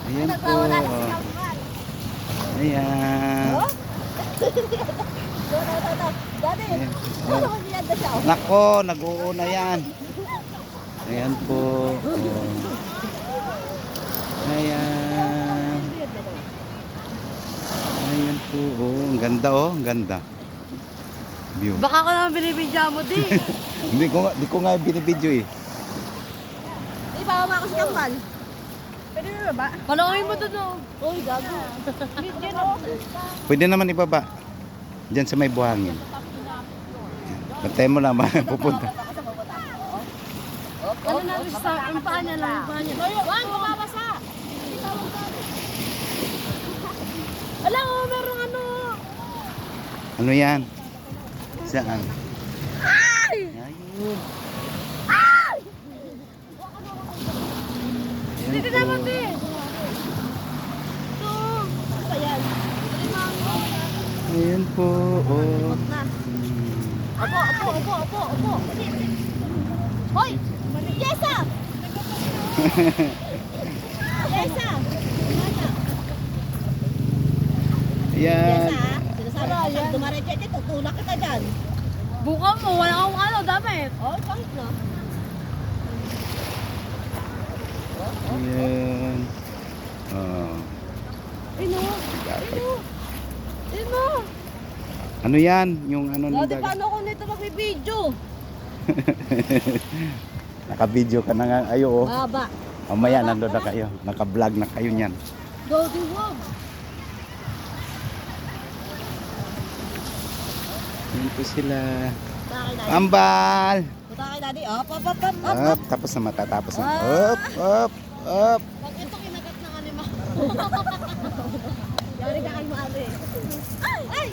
Ayan po. Nagwawala na si Kamal. Ayan. Oh? Dati, Ayan. ano kung nilanda siya? Oh? Nako, nag-uuna yan. Ayan po. Oh. Ayan. Ayan po. Oh, ang ganda oh. Ang ganda. View. Baka ko naman binibidya mo, di. Hindi ko nga binibidyo eh. Ibababa ko si Kamal. Pwede na ba? Panoorin mo doon, oh. Uy, gago. Video no? Pwede naman ibaba. Diyan sa may buhangin. Bantay mo lang, pupunta. Ano na, ang paa niya lang, ang paa niya. Juan, bumabasa! Alam mo, merong ano. Ano yan? Saan? Ay! Ayun. Dito naman, di. Ito. Ano ba yan? Ayan po. Oh. Na. Opo. Hoy! Yesa! Yesa! Ayan. Yesa! Sinasabi ko siyang dumaretso, tutulak kita dyan. Buka mo, wala akong ano, damit. Oh, kahit na. Ayan. Oh. Ino. Ino. Ano yan? Yung ano ng Dati dagat. paano ko nito magbibideo? Naka-video ka na nga. Ayo oh. Baba. Mamaya nandun na kayo. Naka-vlog na kayo niyan. Dodi, wag. Ayan po sila. Takay daddy. Ambal! Takay daddy. Up. Up. Tapos na matatapos na. Up. Pag ito kinagat ng anima. Yari ka kay maari. Ay!